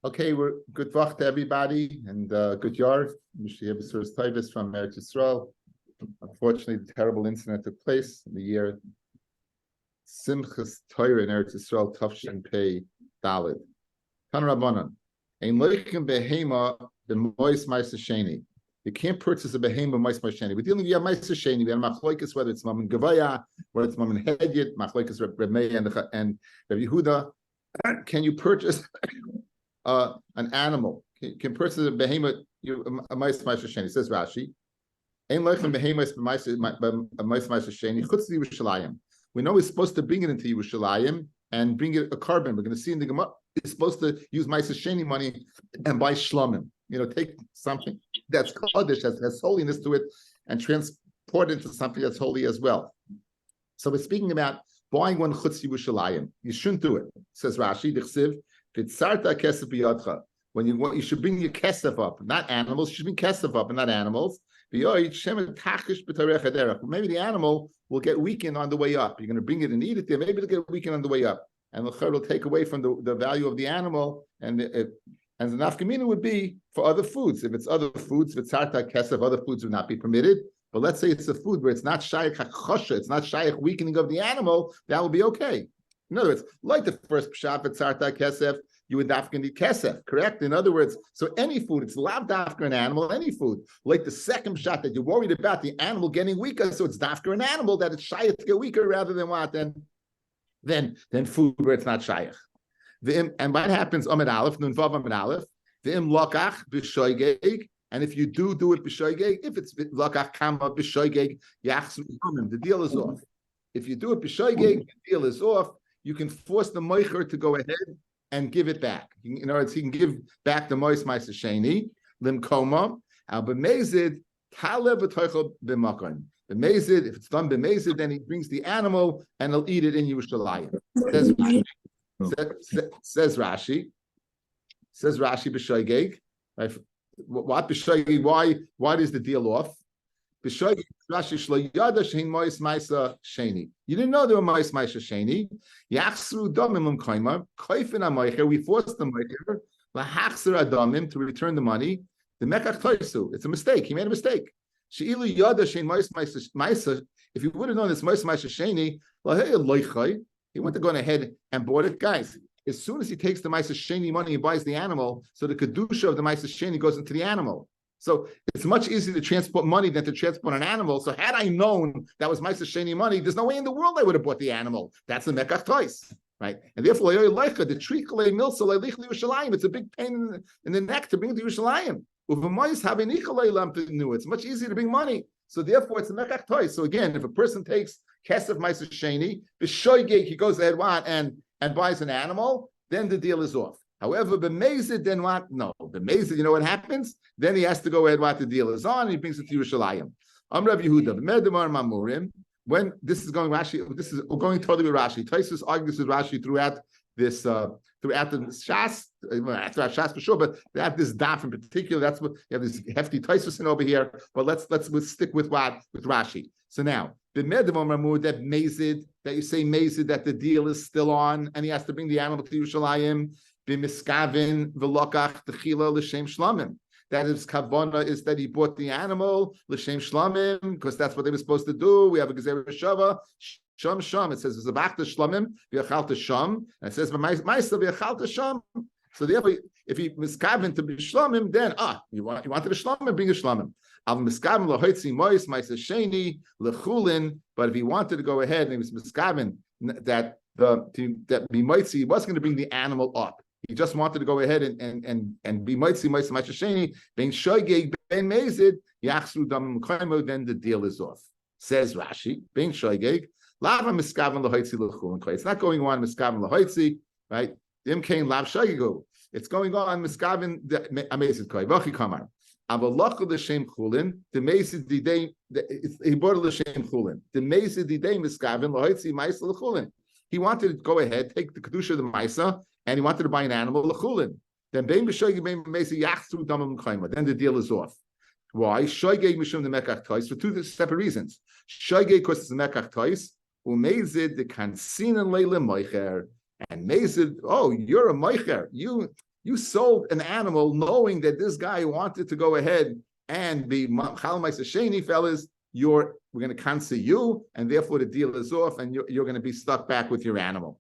Okay, we're good luck to everybody and good yard. Mishiyah Tavis from Eretz Yisrael. Unfortunately, the terrible incident took place in the year Simchas Torah in Eretz Yisrael, Tafshin Pei Dalid. Tan Rabbanan, ein loichem behema b'mois ma'aser sheni. You can't purchase a behema b'mois ma'aser sheni. We're dealing with ma'aser sheni. We have machloikas, whether it's mammon gavaya, whether it's mammon hedyet, machloikas Reb Meir and Reb Yehuda. Can you purchase an animal? Can purchase a behemoth? A mice sheni. Says Rashi. Ein loichem behemoth b'mois ma'aser sheni. Chutz Yerushalayim. We know we're supposed to bring it into Yerushalayim and bring it a carbon. We're going to see in the Gemara. It's supposed to use Ma'aser Sheni money and buy shlomim. Take something that's Kaddish, has holiness to it, and transport it into something that's holy as well. So we're speaking about buying one chutz Yerushalayim. You shouldn't do it. Says Rashi, D'chsiv, V'tzarta kesef b'yadcha. When you should bring your kesef up, not animals. You should bring kesef up and not animals. Maybe the animal will get weakened on the way up. You're going to bring it and eat it there. Maybe it'll get weakened on the way up. And the chayr will take away from the value of the animal, and the nafkamina would be for other foods. If it's other foods, if it's harta kesef, other foods would not be permitted. But let's say it's a food where it's not shaykh hakosha, it's not shaykh weakening of the animal, that will be okay. In other words, like the first pshat, it's harta kesef, you would dafka need kesef, correct? In other words, so any food, it's lav dafka an animal, any food. Like the second shot that you're worried about the animal getting weaker, so it's dafka an animal that it's shaykh to get weaker rather than what? Then food where it's not shaykh. And what happens? Amid Aleph, Nun Vav Amid Aleph. V'im lokach b'shoygeg. And if you do it b'shoygeg, if it's lokach kama b'shoygeg, yachsu yomim, the deal is off. If you do it b'shoygeg, the deal is off. You can force the moicher to go ahead and give it back. In other words, he can give back the mois ma'aser sheni limkoma al b'mezid tale b'toichel b'makon. B'mezid, if it's done b'mezid, then he brings the animal and he'll eat it in Yerushalayim. Says Rashi b'shoygeg. Right? What b'shoygeg? Why is the deal off? B'shoygeg Rashi shlo yada shein mois ma'aser sheni. You didn't know there were mois ma'aser sheni. Yachsru damim l'mkoima koifin ha'moicher. We forced the moicher lahachzer adamim to return the money. The mekach toisu. It's a mistake. He made a mistake. If you would have known this mois ma'aser sheni, he went to go ahead and bought it. Guys, as soon as he takes the ma'aser sheni money and buys the animal, so the kedusha of the ma'aser sheni goes into the animal. So it's much easier to transport money than to transport an animal. So had I known that was ma'aser sheni money, there's no way in the world I would have bought the animal. That's the mekach tois, right? And therefore, the trikle milsa leich Yerushalayim. It's a big pain in the neck to bring it to Yerushalayim. It's much easier to bring money. So therefore, it's a mekach tois. So again, if a person takes kesef ma'aser sheni, b'shoygeg, he goes ahead and buys an animal, then the deal is off. However, b'mezid, then what? No, b'mezid, you know what happens? Then he has to go ahead what the deal is on, and he brings it to Yerushalayim. Rav Yehuda, b'medemar mamurim. When this is going Rashi, this is going totally with Rashi. Taisus argues with Rashi throughout this. Throughout the Shas, throughout Shas for sure, but at this daf in particular, that's what you have this hefty Taisus over here. But let's stick with Rashi. So now the medamor that mazid, that you say mazid, that the deal is still on, and he has to bring the animal to Yerushalayim. B'miskavin v'lokach techila l'shem shlamim. That is kavana, is that he bought the animal l'shem shlamim because that's what they were supposed to do. We have a gezerah shava. Sham. It says Zabachta Shlamim, V'yachalta Sham. And it says Ma'isa V'yachalta Sham. So therefore, if he miskavin to be Shlamim, then you wanted a Shlamim, bring a Shlamim. Al miskavin lahoitzi mois ma'isa sheni lechulin. But if he wanted to go ahead and he was miskavin that bimoitzi, he wasn't going to bring the animal up. He just wanted to go ahead and be moitzi mois ma'isa sheni ben shoygeg ben mezid yachsru dam koimo. Then the deal is off. Says Rashi ben shoygeg. It's not going on miskavin lahoitzi, right? It's going on miskavin the amazing koi. Vachi kamar. Avalochu l'shem chulin. The mezid didei. He bought l'shem chulin. The mezid didei miskavin lahoitzi ma'isa l'chulin. He wanted to go ahead, take the kedusha of the ma'isa, and he wanted to buy an animal l'chulin. Then bein b'shoygeg bein b'mezid yachzu damim kaima. Then the deal is off. Why? Shoygeg mishum the mekach tois for two separate reasons. Shoygeg because it's the mekach tois. Umezid the kansinan leila moicher, and mezid. Oh, you're a moicher. You sold an animal knowing that this guy wanted to go ahead and be Chal Ma'aser Sheni, fellas. We're going to cancel you, and therefore the deal is off, and you're going to be stuck back with your animal.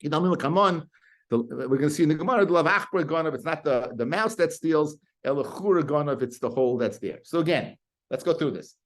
Come on. We're going to see in the Gemara, the Lav Achbar Gonav, it's not the mouse that steals, El Chura Gonav, it's the hole that's there. So again, let's go through this.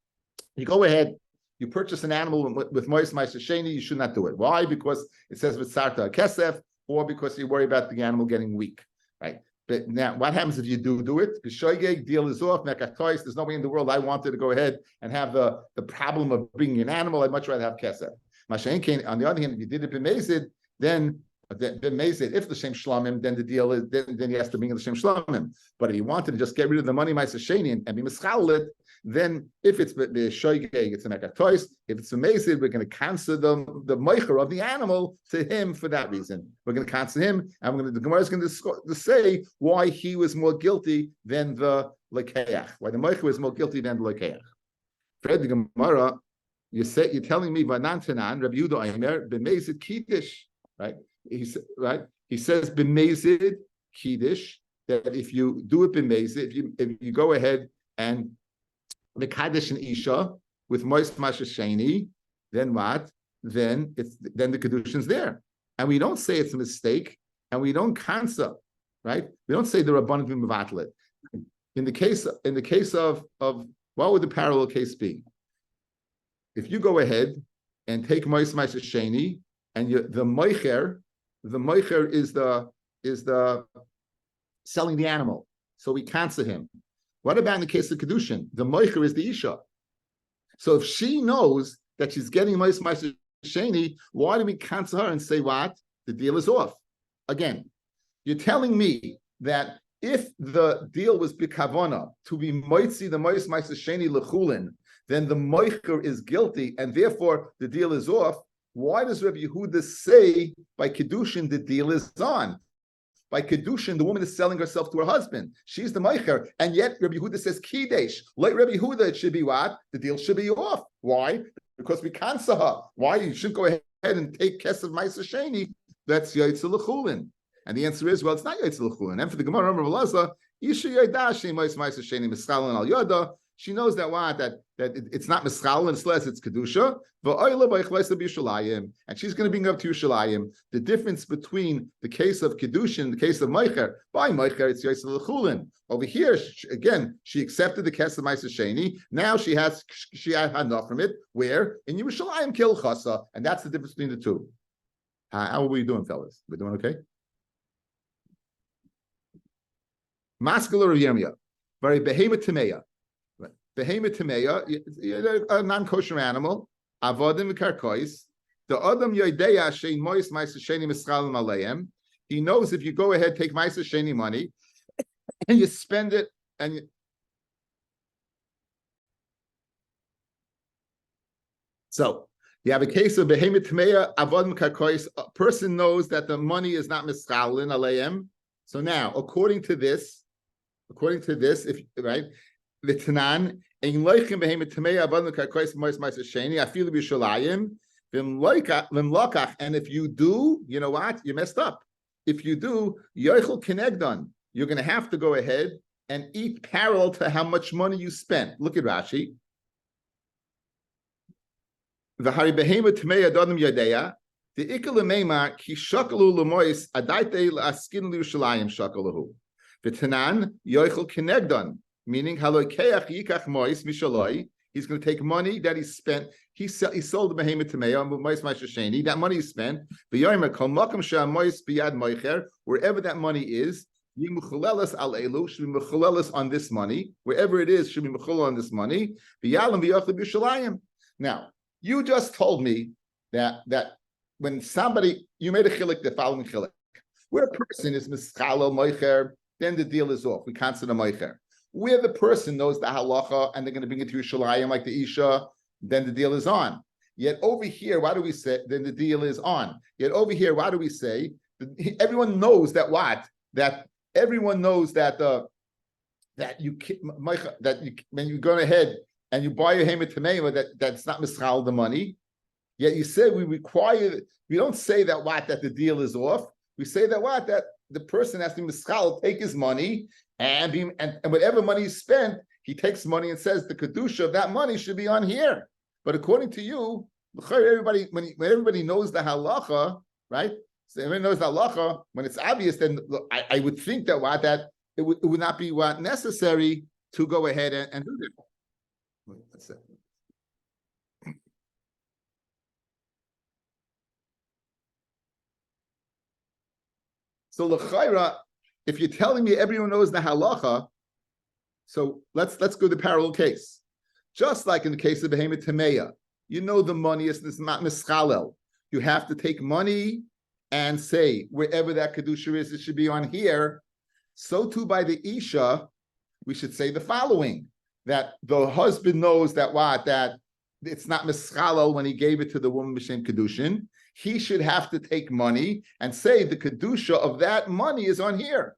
You go ahead, you purchase an animal with Mois Ma'aser Sheni, you should not do it. Why? Because it says with Sarta Kesef, or because you worry about the animal getting weak, right? But now, what happens if you do it? B'shoigeg, deal is off, mekach. There's no way in the world I wanted to go ahead and have the problem of bringing an animal. I'd much rather have Kesef. Mashen, on the other hand, if you did it b'mezid, then if the same shlamim, then the deal is then he has to bring in the same shlamim. But if you wanted to just get rid of the money Ma'aser Sheni and be mischal it, then if it's the shoygeg, it's a mekatois. If it's amazing, we're going to cancel the meicher of the animal to him for that reason. We're going to cancel him, and the Gemara is going to say why he was more guilty than the lekeach. Why the meicher was more guilty than the lekeach. Fred the Gemara, you're telling me Vanantanan Rabbi Yehuda Aimer b'mezid kiddush, right? He says b'mezid kiddush, that if you do it b'mezid, if you go ahead and the Kaddish and Isha with Mois Ma'aser Sheni, then what? Then the Kidushin's there. And we don't say it's a mistake, and we don't cancel, right? We don't say the Rabbanan Mivatlet. In the case of what would the parallel case be? If you go ahead and take Mois Ma'aser Sheni, and the moicher is the selling the animal, so we cancel him. What about in the case of Kidushin? The moicher is the Isha. So if she knows that she's getting Mois Ma'aser Sheni, why do we cancel her and say what? The deal is off. Again, you're telling me that if the deal was bikavona to be moitzi the Mois Ma'aser Sheni lechulin, then the moicher is guilty and therefore the deal is off. Why does Rabbi Yehuda say by Kidushin the deal is on? By Kidushin, the woman is selling herself to her husband. She's the meicher, and yet Rabbi Yehuda says Kidesh. Like Rabbi Yehuda, it should be what? The deal should be off. Why? Because we cancel her. Why? You shouldn't go ahead and take Kesef Ma'aser Sheni. That's Yaitz L'chulin. And the answer is, well, it's not Yaitz L'chulin. And for the Gemara, Rabbi Laza, Isha Yada Shei Mois Ma'aser Sheni Mischalin Al Yada. She knows that what? That it's not Mischalin, unless it's Kedusha. And she's going to bring up to Yerushalayim the difference between the case of Kidushin and the case of Meicher. By Meicher, it's Yosef L'chulin. Over here, she accepted the Kesef Ma'aser Sheni. Now she had enough from it. Where? In Yerushalayim, Kil Chasa. And that's the difference between the two. How are we doing, fellas? We're doing okay? Masculine or Yirmiyah. Very Behemoth Tameya. Behemoth Tameya, a non-kosher animal. Avodim v'karkois. The Adam Yodeya Shein Mois Ma'aser Sheni Mischalim Aleim. He knows if you go ahead, take Ma'aser Sheni money, and you spend it, and so you have a case of Behemoth Tameya, Avodim Karkois. A person knows that the money is not Mischalim Aleim. So now, according to this, if right, the Tanan. And if you do, you know what? You messed up. If you do, you're going to have to go ahead and eat parallel to how much money you spent. Look at Rashi. The meaning, he's going to take money that he spent. He sold the Behemoth Tameya, Mois Ma'aser Sheni. That money he spent. Wherever that money is, should be mechulelas on this money. Wherever it is, should be mechulel on this money. Now, you just told me that when somebody, you made a chilik, the following chilik, where a person is mischalo moicher, then the deal is off. We cancel the moicher. Where the person knows the halacha and they're going to bring it to Yerushalayim like the Isha, then the deal is on. Yet over here, why do we say then the deal is on? Yet over here, why do we say everyone knows that what? That everyone knows that when you go ahead and you buy your Behemoth Tameya, that's not mischal the money. Yet you say we don't say that what? That the deal is off. We say that what? That the person has to mischal, take his money, and whatever money he spent, he takes money and says the kedusha of that money should be on here. But according to you, everybody when everybody knows the halacha, right? So everybody knows the halacha. When it's obvious, then I would think that what that it would not be what necessary to go ahead and do this. That's it. So l'chayra, if you're telling me everyone knows the halacha, so let's go to the parallel case. Just like in the case of Behemoth Tameya, you know the money is not mischalel. You have to take money and say wherever that kedusha is, it should be on here. So too by the isha, we should say the following: that the husband knows that what that it's not mischalel when he gave it to the woman b'shem Kidushin. He should have to take money and say the kedusha of that money is on here.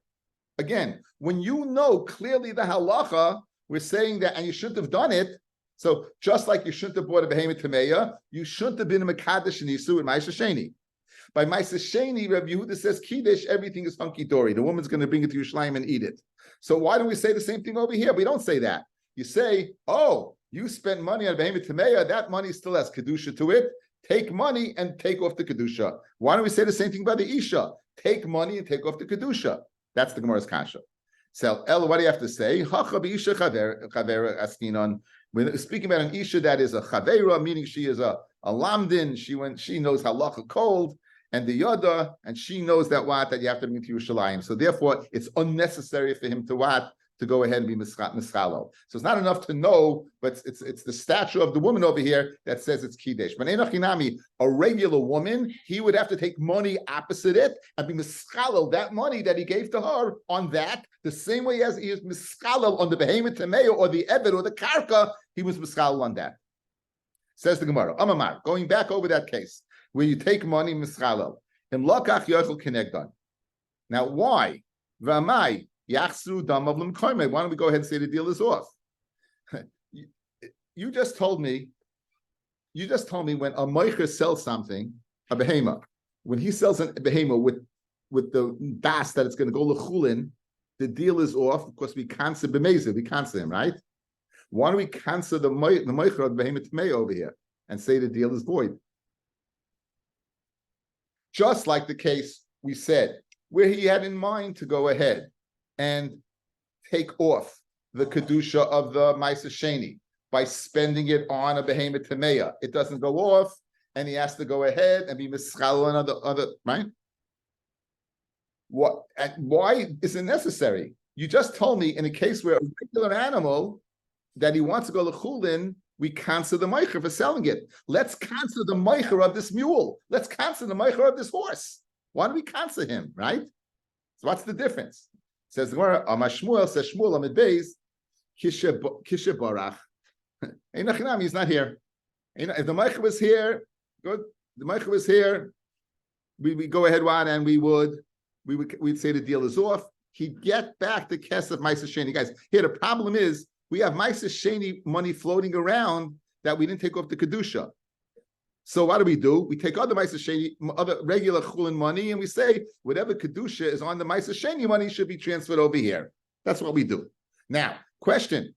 Again, when you know clearly the halacha, we're saying that, and you shouldn't have done it. So just like you shouldn't have bought a behemoth tameya, you shouldn't have been a mekadesh nisu with ma'aser sheni. By ma'aser sheni, Rabbi Yehuda says kiddush, everything is hunky dory. The woman's going to bring it to Yerushalayim and eat it. So why don't we say the same thing over here? We don't say that. You say, oh, you spent money on behemoth tameya, that money still has kedusha to it. Take money and take off the kedusha. Why don't we say the same thing about the isha? Take money and take off the kedusha. That's the Gemara's kasha. So, El, what do you have to say? We're speaking about an isha that is a chavera, meaning she is a lamdin. She knows halacha cold, and the yada, and she knows that you have to bring to Yerushalayim. So therefore, it's unnecessary for him to to go ahead and be mischalo. So it's not enough to know, but it's the stature of the woman over here that says it's kiddush. But a regular woman, he would have to take money opposite it and be mischalo that money that he gave to her on that, the same way as he is mischalo on the behemoth tameya or the ebed or the karka, he was mischalo on that. Says the Gemara, Amamar, going back over that case where you take money mischalo. In lakach yochel kenegdan. Now why? V'amai. Why don't we go ahead and say the deal is off? You just told me when a moicher sells something, a behema, when he sells a behema with the das that it's going to go lechulin, the deal is off because we cancel b'mezid, we cancel him, right? Why don't we cancel the moicher of the behema tmei over here and say the deal is void? Just like the case we said, where he had in mind to go ahead and take off the kedusha of the ma'aser sheni by spending it on a behemoth tameya. It doesn't go off, and he has to go ahead and be mischal on other right? What and why is it necessary? You just told me in a case where a regular animal that he wants to go lechulin, we cancel the meicher for selling it. Let's cancel the meicher of this mule. Let's cancel the meicher of this horse. Why do we cancel him, right? So what's the difference? Says the Gemara, Amashmuel says Shmuel Amid Beis, Kishe Barach. He's not here. If the Meicher was here, good. The Meicher was here. We go ahead one and we'd say the deal is off. He'd get back the Kesef Ma'aser Sheni. Guys, here the problem is we have Ma'aser Sheni money floating around that we didn't take off the Kedusha. So what do? We take other Ma'aser Sheni, other regular chulin money, and we say whatever kedusha is on the Ma'aser Sheni money should be transferred over here. That's what we do. Now, question: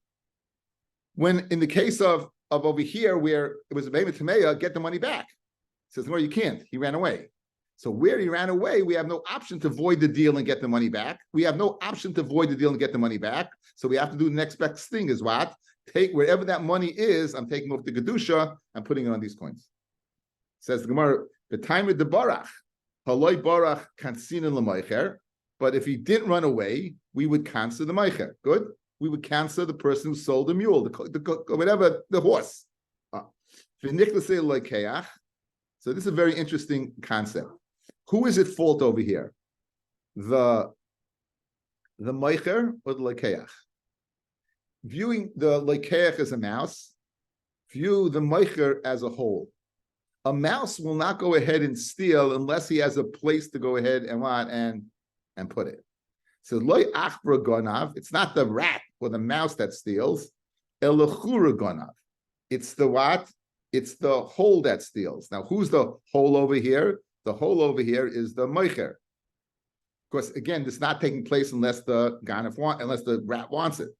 when in the case of over here where it was a behemoth tameya, get the money back. It says no, you can't. He ran away. So where he ran away, we have no option to void the deal and get the money back. We have no option to void the deal and get the money back. So we have to do the next best thing is what? Take wherever that money is. I'm taking off the kedusha. I'm putting it on these coins. Says the Gemara, the time with the barach, haloi barach kansinin l'meicher. But if he didn't run away, we would cancel the meicher. Good. We would cancel the person who sold the mule, the horse. So this is a very interesting concept. Who is at fault over here? The meicher or the lekeach? Viewing the lekeach as a mouse, view the meicher as a whole. A mouse will not go ahead and steal unless he has a place to go ahead and put it. So loy achbra gonav, it's not the rat or the mouse that steals. Elachura gonav, it's the what? It's the hole that steals. Now, who's the hole over here? The hole over here is the meicher. Because again, this is not taking place unless the unless the rat wants it.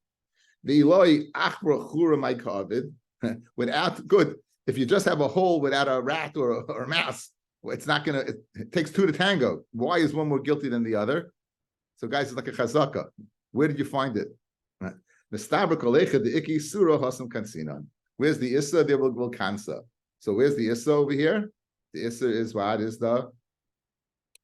The Eloi achra chura my kavid. Without good, if you just have a hole without a rat or a mouse, it's not gonna. It takes two to tango. Why is one more guilty than the other? So, guys, it's like a chazaka. Where did you find it? Where's the issa? There will kansa. So, where's the issa over here? The issa is what is the?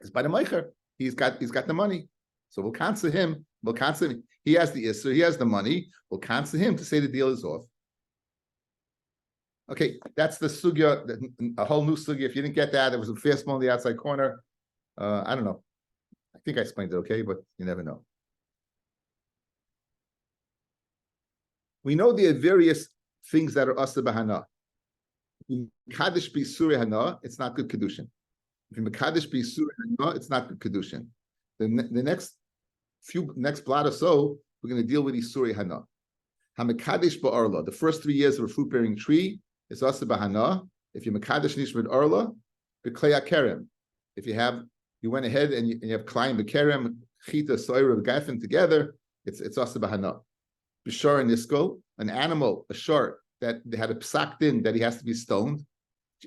It's by the meicher. He's got the money. So we'll cancel him. We'll cancel him. He has the issa. He has the money. We'll cancel him to say the deal is off. Okay, that's the sugya, a whole new sugya. If you didn't get that, it was a fastball in the outside corner. I don't know. I think I explained it okay, but you never know. We know there are various things that are asa b'hana. Mekadesh b'isuri hana, it's not good kedushin. If you mekadesh b'isuri hana, it's not good kedushin. The next blot or so, we're going to deal with isuri hana. Hamekadesh ba'arla, the first 3 years of a fruit-bearing tree is asa b'hana. If you mekadesh nishmid arla, b'klei kerem. If you went ahead and you have klein b'kerem, chita, soira, gafen together, it's asa b'hana. B'shar and niskol, an animal, a shar that they had a psak din that he has to be stoned.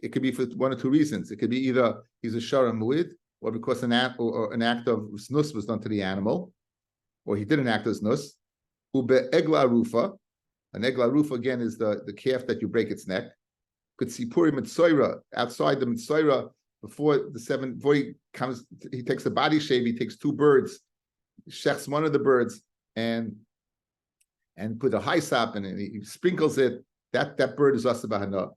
It could be for one or two reasons. It could be either he's a shar muid, or because an act of snus was done to the animal, or he did an act of snus. Ube egla rufa, an egla rufa again is the calf that you break its neck. Could see puri mitzoira outside the mitzoira before he takes a body shave. He takes 2 birds, shechs one of the birds, and put a high sap and he sprinkles it. That bird is asa b'hana.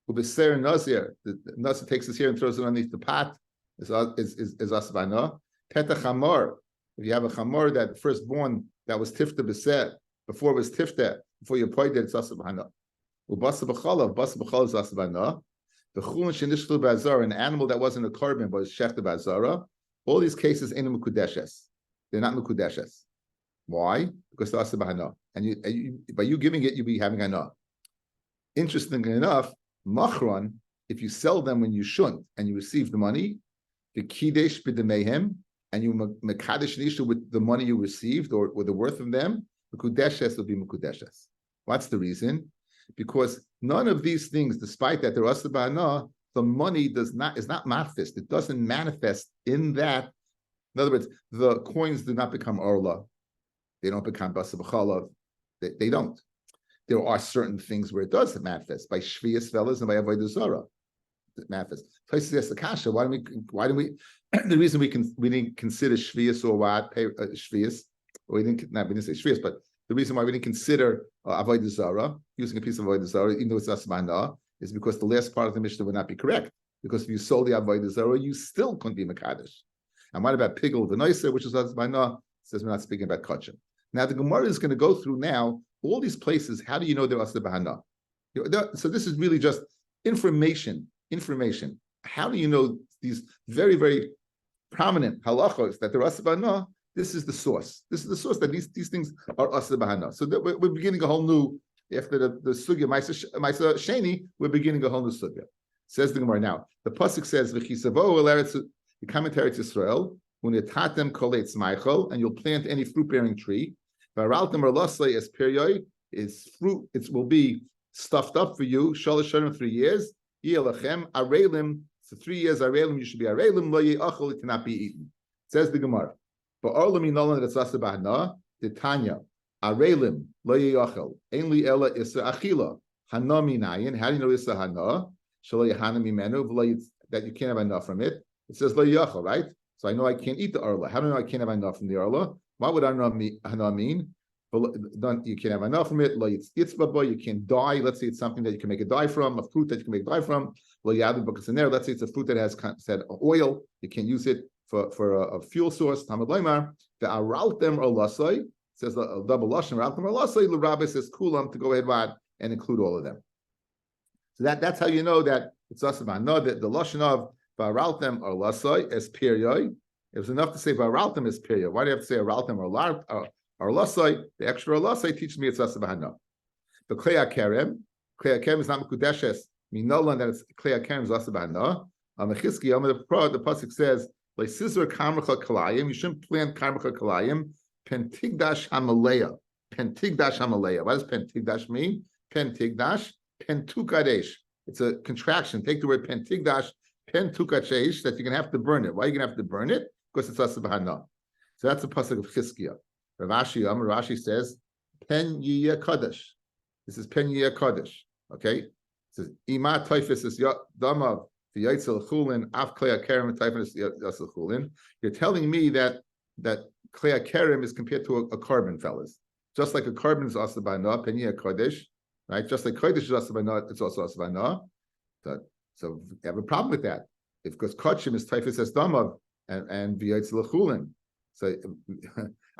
Ubeser nazir, the nazir takes his hair and throws it underneath the pot. Is asa b'hana. Peta chamor, if you have a chamor that firstborn that was tifta b'seh, before it was tifta, before you appointed it, it's asa b'hana. Ubasa b'chalav is asa b'hana. The chulin shenishlu b'azara, an animal that wasn't a korban but was shechta b'azara. All these cases ain't mukudeshes. They're not mukudeshes. Why? Because they're asa b'hana. And by you giving it, you'll be having hana. Interestingly enough, machron, if you sell them when you shouldn't and you receive the money, the kidesh b'demehem, and you mekadesh nisha with the money you received or the worth of them, the kudeshes will be mekudeshes. What's the reason? Because none of these things, despite that they're asa b'hana, the money is not manifest. It doesn't manifest in that. In other words, the coins do not become orla. They don't become basa b'chalav. They don't. There are certain things where it does manifest by shvius fellas and by avodah zarah. It manifests. Places ask the kasha. Why do we? The reason we didn't consider shvius or what shvius, or we didn't say shvius, but the reason why we didn't consider avodah zarah, using a piece of avodah zarah, even though it's asmana, is because the last part of the Mishnah would not be correct. Because if you sold the avodah zarah, you still couldn't be mekadesh. And what about pigel v'noiser, which is asmana? Says we're not speaking about kachem. Now the Gemara is going to go through now all these places. How do you know they're asa b'hana? So this is really just information. How do you know these very, very prominent halachos that they're asa b'hana? This is the source. This is the source that these things are asa b'hana. So that we're beginning a whole new, after the sugya Maisa Sheni, we're beginning a whole new sugya. Says the Gemara now. The pasuk says v'chisavo eretz, the commentary to Israel, when you tatem koletz maichel, and you'll plant any fruit-bearing tree. Varaltem or lasle as perioy is fruit. It will be stuffed up for you. Shalosh shanim 3 years. Yelachem arelim. So 3 years arelim. You should be arelim. Lo yeachol. It cannot be eaten. Says the Gemara. But arlam inolan that's asa b'hana. The Tanya arelim lo yeachol. Ainli ela isa achila hana minayin. How do you know isa hana? Shalo yehana mimenu. That you can't have enough from it. It says lo yeachol, right? So I know I can't eat the arla. How do I know I can't have enough from the arla? What would hana mean? You can't have enough from it. You can't dye. Let's say it's something that you can make a dye from, a fruit that you can make a dye from. Let's say it's a fruit that has said oil. You can use it for a fuel source. The araltem or lasai says a double lashon. Araltem or lasai. The Rabbi says kulam to go ahead and include all of them. So that's how you know that it's asaba. No, that the lashon of araltem or lasai is period. It was enough to say Varaltem is period. Why do you have to say Araltem or Lasai? The extra Lasai teaches me it's Asa B'hana. The Klei Kerem is not Mekudeshes. Minolan that it's Klei Kerem is Asa B'hana. The pasuk says like scissor karmacha kalayim. You shouldn't plant karmacha kalayim. Pentigdash hamalea. Pentigdash hamalea. What does pentigdash mean? Pentigdash, pentukadesh. It's a contraction. Take the word pentigdash, pentukadesh, that you're going to have to burn it. Why are you going to have to burn it? Because it's asabahana. So that's the pasuk of Chizkiah. Rashi says, pen yiyah kadesh. This is pen yiyah kadesh. Okay? It says, ima taifis is damav v'yaitzel chulin af klei hakerem taifis yaitzel chulin. You're telling me that klei hakerem is compared to a carbon, fellas. Just like a carbon is asabahana, pen yiyah kadesh. Right, just like kodesh is asabana, it's also asabana. So you have a problem with that, because kachim is typhus as damav and v'yatz l'chulin. So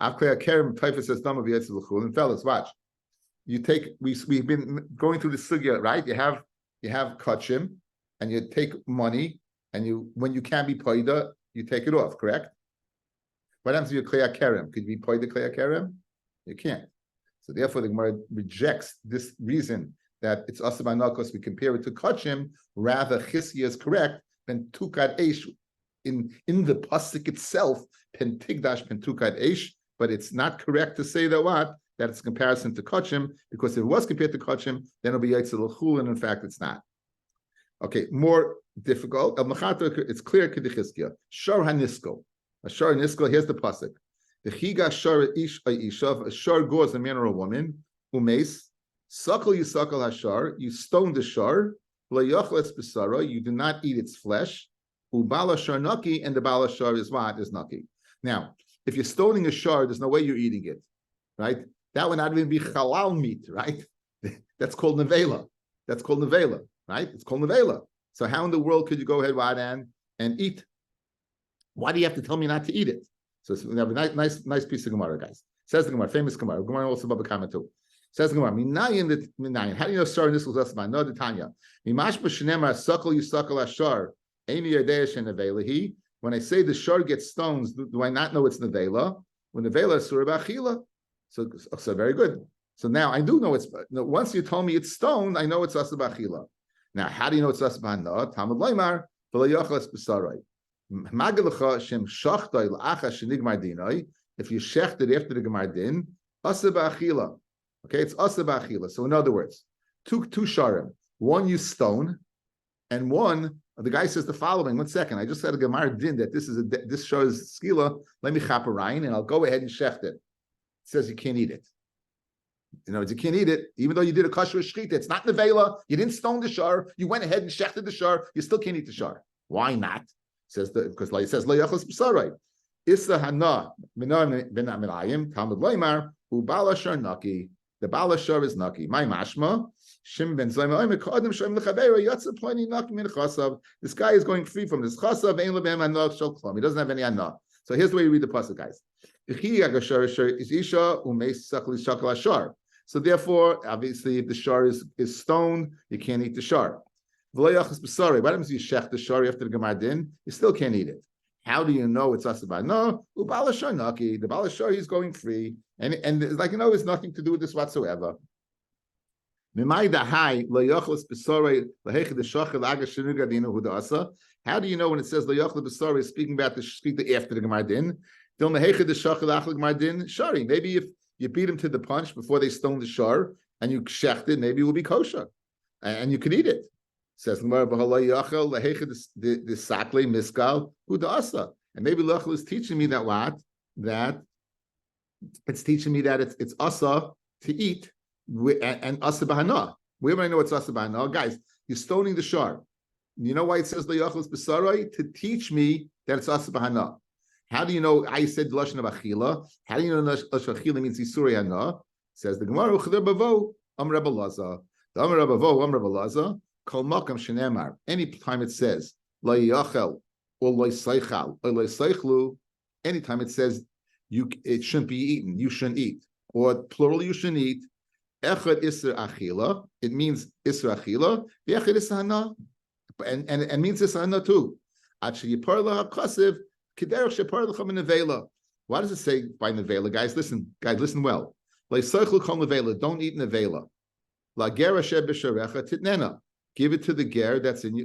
avklei hakerem typhus as damav v'yatz l'chulin. Fellas, watch. You take we've been going through the sugya, right? You have kachim, and you take money, and when you can't be paida, you take it off. Correct? What happens to your klei hakerem? Could you be paida klei hakerem? You can't. So therefore, the Gemara rejects this reason that it's asabana because we compare it to kachim. Rather, Chizkiah is correct. Pentukad eish in the pasuk itself, pentigdash pentukad eish. But it's not correct to say that it's a comparison to kachim, because if it was compared to kachim, then it'll be yaitzel chul, and in fact, it's not. Okay, more difficult. It's clear to the Chizkiah. Shar hanisko. Shar hanisko. Here's the pasuk. The chiga shar ish ishav, a shar goes a man or a woman, umes, suckle you suckle hashar, you stone the shar, layachletz besara, you do not eat its flesh, ubala shar naki, and the bala shar is what? Is naki. Now, if you're stoning a shar, there's no way you're eating it, right? That would not even be halal meat, right? That's called nevela. That's called nevela, right? It's called nevela. So how in the world could you go ahead and eat? Why do you have to tell me not to eat it? So we have a nice piece of Gemara, guys. Says the Gemara, famous Gemara. Gemara also above a comment too. Says the Gemara, minayin. How do you know shar niskul zasman? No, the Tanya. Mimash b'shenemar suckle you suckle ashar. Eini yadesh and nevelahi. When I say the shar gets stones, do I not know it's nevela? When nevela is surah b'achila. So very good. So now I do know it's. Once you told me it's stone, I know it's asa b'achila. Now, how do you know it's asa b'achila? Talmud leimar v'lo yochles b'sarai. If you shechted after the Gemar Din, asa ba'achila. Okay, it's asa ba'achila. So in other words, two sharim. One you stone, and one, the guy says the following. 1 second, I just said a Gemar Din that this shows skila. Let me chap a rain, and I'll go ahead and shecht it. It says you can't eat it. In other words, you can't eat it, even though you did a kasher shchita. It's not nevela. You didn't stone the shar. You went ahead and shechted the shar. You still can't eat the shar. Why not? Says because like it says lo yachos b'sarai. Issa hana minayim benamilayim Talmud leimar ubala shar naki. The bala shar is naki. My mashma shim ben zayim kadem shem lechaveira yatsa plani naki min chasav. This guy is going free from this chasav. Ein lebem anah shel klum. He doesn't have any anah. So here's the way you read the pasuk, guys. So therefore, obviously, if the shar is stone, you can't eat the shar. What happens if you shech the shar after the Gemar Din? You still can't eat it. How do you know it's asabah? No, ubala shar naki. The bala shar he's going free, and it's like there's nothing to do with this whatsoever. How do you know when it says loyachel b'sarei speaking about the shechita after the Gemar Din? Maybe if you beat him to the punch before they stone the shar and you shecht it, maybe it will be kosher and you can eat it. Says the sakle miskal udasa, and maybe Lachel is teaching me that it's teaching me that it's asa to eat and asa bahana. Where do I know it's asa bahana? Guys, you're stoning the shar. You know why it says La'yachos b'sarai? To teach me that it's asa bahana. How do you know? I said lashon of achila. How do you know lashon of achila means isurei hana? Says the Gemara. Uchder bavo Rabbi Laza. The Rabbi Laza. Kol makam shenemar. Any time it says la'yachel or la'seichal or la'seichlu, anytime it says it shouldn't be eaten, you shouldn't eat, or plural you shouldn't eat. Echad isra achila. It means isra achila. The echad isra hana. And means this anna too. Why does it say by nevela? Guys, listen well. Don't eat nevela. Give it to the ger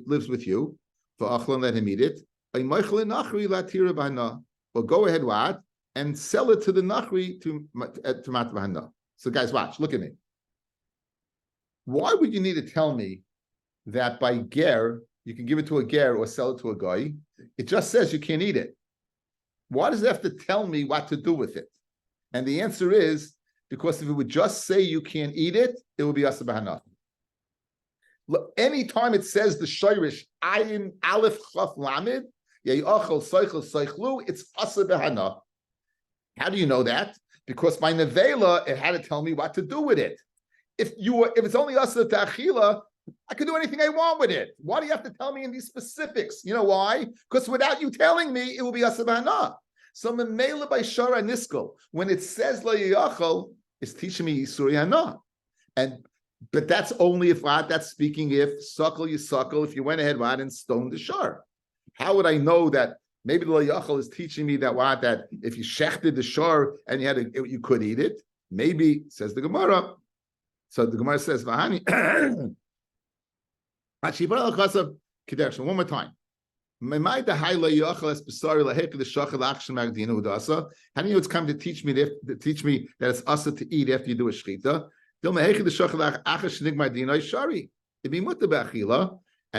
lives with you. For achlan, let him eat it. Well, go ahead, what? And sell it to the Nachri to Matvahana. So guys, watch, look at me. Why would you need to tell me that by ger, you can give it to a ger or sell it to a guy? It just says you can't eat it. Why does it have to tell me what to do with it? And the answer is, because if it would just say you can't eat it, it would be asa b'hana. Anytime it says the shirish ayin aleph chaf lamed yayachol seichel seichlu, it's asa b'hana. How do you know that? Because by nevela, it had to tell me what to do with it. If it's only asa ta'achila, I can do anything I want with it. Why do you have to tell me in these specifics? You know why? Because without you telling me, it will be asa b'hana. So memela by shara niskel, when it says la yachol, it's teaching me yisuri hana. But that's only if that's speaking if suckle you suckle, if you went ahead and stoned the shar. How would I know that maybe the yachol is teaching me that if you shechted the shar and you could eat it? Maybe, says the Gemara. So the Gemara says, Vahani. One more time. How do you know it's come to teach me that it's asa to eat after you do a shchita? And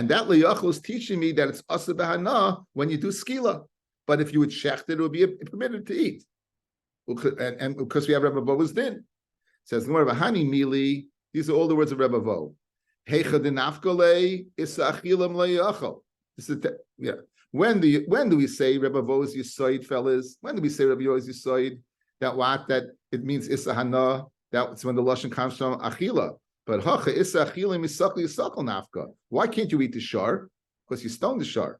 that liyachal is teaching me that it's asa b'hana when you do skila. But if you would shecht it would be permitted to eat. And because we have Rebbe Vo's din. Says more Vahani Mili, these are all the words of Rebbe Vo. Heicha denafkale isa achilam liyachal. When do we say Rebbe Vo is yisoid, fellas? When do we say Rebbe Vo is yisoid? That it means issa hana. That's when the lashon comes from achila. But hacha issa achila misakal yisakal nafka. Why can't you eat the shar? Because you stoned the shar.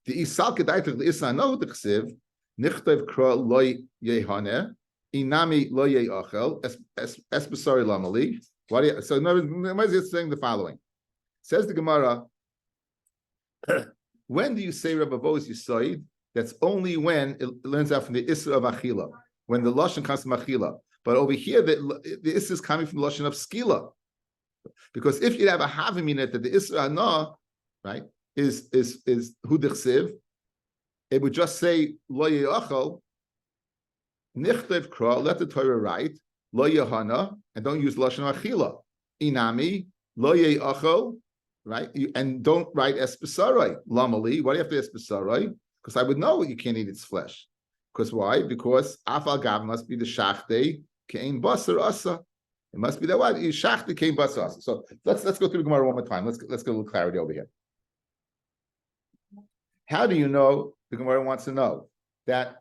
The isal kedaitach the issa hana the chsiv nichtav kra loy yehane inami loy yechel es besari lamali. So Moses is saying the following. Says the Gemara. When do you say Rebbe Vo is yisoid? That's only when it learns out from the Isra of Achila, when the Lashon comes from Achila. But over here, the Isra is coming from the Lashon of Skila. Because if you have a Havim in it, that the Isra Ana, right, is Hudechsiv, it would just say, Lo Ye'achal, Nichtev Kra, let the Torah write, Lo Yehana, and don't use Lashon of Achila. Inami, Lo Ye'achal, right? And don't write espesarai. Lamali. Why do you have to espesarai? Because I would know you can't eat its flesh. Because why? Because afal gav must be the shachte kein basar asa. It must be that what you shachte kein basar asa. So let's go through the Gemara one more time. Let's get a little clarity over here. How do you know? The Gemara wants to know that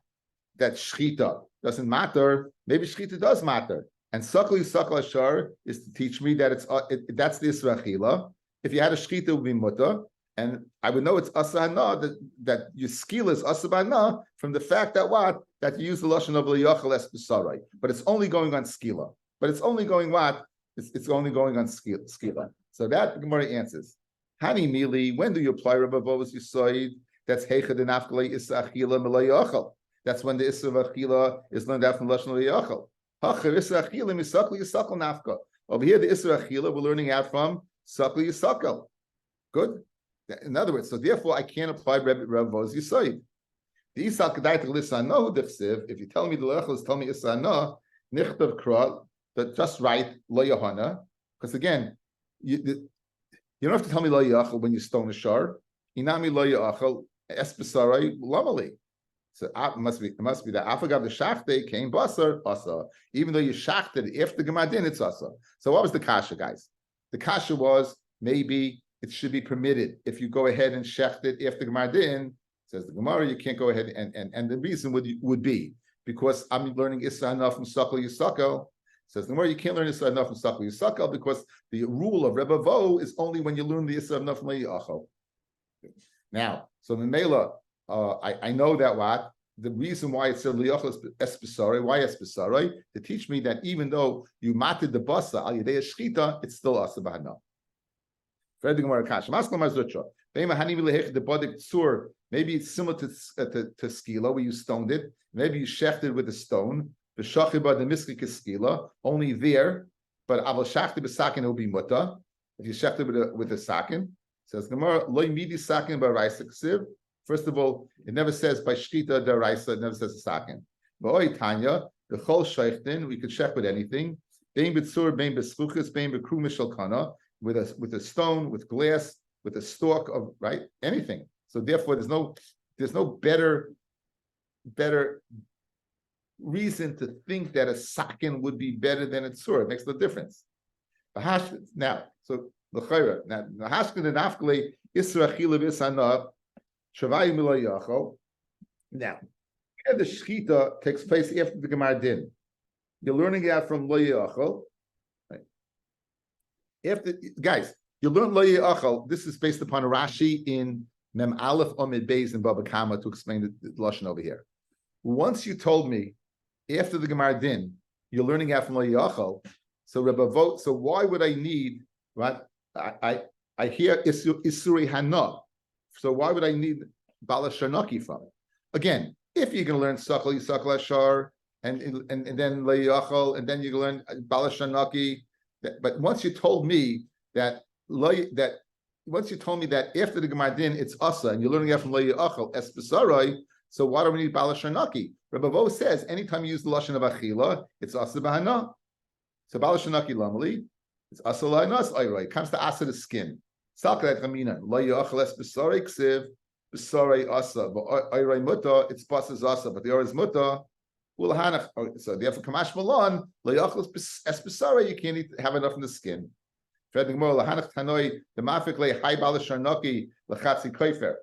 shchita doesn't matter. Maybe shchita does matter. And sakal ashar is to teach me that that's the Israchila. If you had a shchita, it would be muta, and I would know it's asa hana, that your skill is asa hana from the fact that you use the lashon of liyachal es b'sarai, but it's only going on skila. But it's only going what? It's only going on skila. So that the Gemara answers. Hani mili, when do you apply Rebbe Vo's yisoid? That's heicha denafkalei isa achila melayachal. That's when the isa of achila is learned out from lashon liyachal. Hacher isa achila misakli yisakal nafka. Over here, the isa achila we're learning out from Sakal Yisakal. Good. In other words, so therefore I can't apply Rebbe Vo's Yisoid. The Isal Kedai Lisano Dechsiv, if you tell me the Lechos, tell me Isana, Nichtav Kra, but just write Lo Yohana, because again, you don't have to tell me Lo Yachal when you stone a shar. Inami Lo Yachal, Espesarai, Lamali. So it must be that Afagav the Shachte came Basar, Asa. Even though you shachted after Gemadin, it's Asa. So what was the Kasha, guys? The kasha was maybe it should be permitted if you go ahead and shecht it after Gemardin. Says the Gemara, you can't go ahead and the reason would be because I'm learning Isra enough from Sakal Yisakal. Says the Gemara, you can't learn Isra enough from Sakal Yisakal because the rule of Rebbe Vo is only when you learn the Isra enough from Yachal. Now, so the Mela, I know that the reason why it said liyachal espesare, why espesare, to teach me that even though you mated the basa al yedei shchita, it's still asa b'hana. Maybe it's similar to skila, where you stoned it. Maybe you shechted with a stone. The shachiba the miskik skila, only there. But aval shachted b'sakin it will be muta. If you shechted with a sakin, says Gemara loy midi sakin b'raisa ksiv. First of all, it never says by shkita deraisa. It never says a sakin. But Tanya, the chol sheichtin, we could check with anything. Bein b'tzur, bein b'schuchas, bein b'kru mishal kana, with a stone, with glass, with a stalk of right anything. So therefore, there's no better reason to think that a sakin would be better than a tzur. It makes no difference. Now, so l'chayra. Now, the hashkin and afkle isra chila v'isana shavai milayachol. Now, the shechita takes place after the gemar din. You're learning out from lo yachol. Right? After guys, you learn lo yachol. This is based upon a Rashi in Mem Aleph Omid Beis and Baba Kama to explain the lashon over here. Once you told me after the gemar din, you're learning out from lo yachol. So Rabbi, so why would I need right? I hear Isuri Hana. So why would I need Balashanaki from it? Again, if you're going to learn Sakal Yisakal Ashar and then Layachal, and then you learn Balashanaki, but once you told me that once you told me that after the Gemar Din it's Asa and you're learning that from Layachal Es Besarai, so why do we need Balashanaki? Rabbi Vo says anytime you use the lashon of Achila, it's Asa Bahana. So Balashanaki Lamali, it's Asa Lainas Ayrai. It comes to Asa the skin. Salkat Ramina, Layachal Es Besarai Ksiv. B'sarei asa, but oirei muta, it's passes asa, but the oirei muta will hanach. So therefore, kamash malon layachlos es b'sarei, you can't have enough in the skin. Freding more lahanach tanoi the mafik le high balasharnoki lachatzi koifer.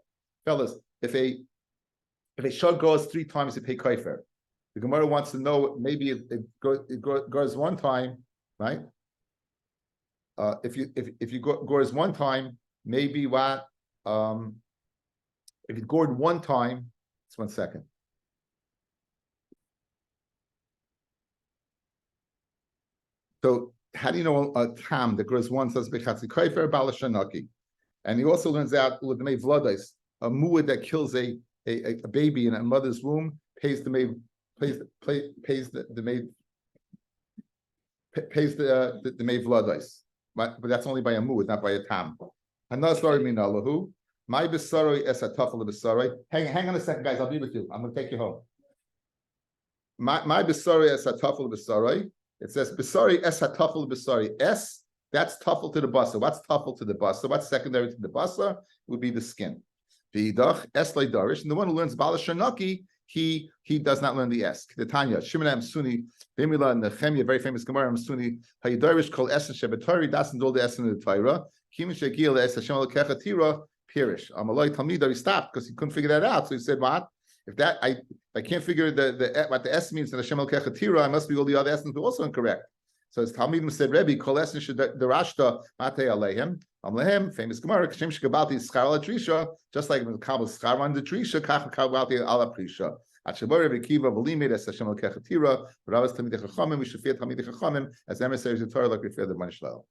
Fellas, if a shot goes 3 times, you pay koifer. The Gemara wants to know maybe it goes 1 time, right? If you goes 1 time, maybe what? If it gored 1 time, just 1 second. So how do you know a tam that grows 1 says bechatzi kaifer balashanaki? And he also learns out with the maid vladis, a muad that kills a baby in a mother's womb pays the maid pays the maid vladis. But that's only by a muad, not by a tam. Another story minalahu. My besaroi es hatafel besaroi. Hang on a second, guys. I'll be with you. I'm going to take you home. My besaroi es hatafel besaroi. It says besaroi es hatafel besaroi. Es, that's tafel to the basa. What's tafel to the basa? What's secondary to the basa? Would be the skin. V'idach es leidarish. And the one who learns balashanaki, he does not learn the es. The Tanya Shimon Amsuni, Bimila and the Chemia, very famous Gemara Amsuni. Hayidarish called es shebetori. That's all the es in the Torah. Kim shegil es Hashem lekechatira. Pirish. Amalai Talmidar, he stopped because he couldn't figure that out. So he said, "What? If I can't figure what the S means in Hashem al Kechatira, I must be all the other S's also incorrect." So his Talmidim said, "Rebbe, Kol Esn Derashta Matei Alehem Amlehem." Famous Gemara, Kashem Shkabalti Schar al Trisha, just like when Kabel Schar on the Trisha, Kach Kabalti al Prisha. Achabar Rebbe Kiva V'Limid Es Hashem al Kechatira. Ravas Talmidei Chachamim. We should fear Talmidei Chachamim as emissaries of Torah, like we fear the Banishlau.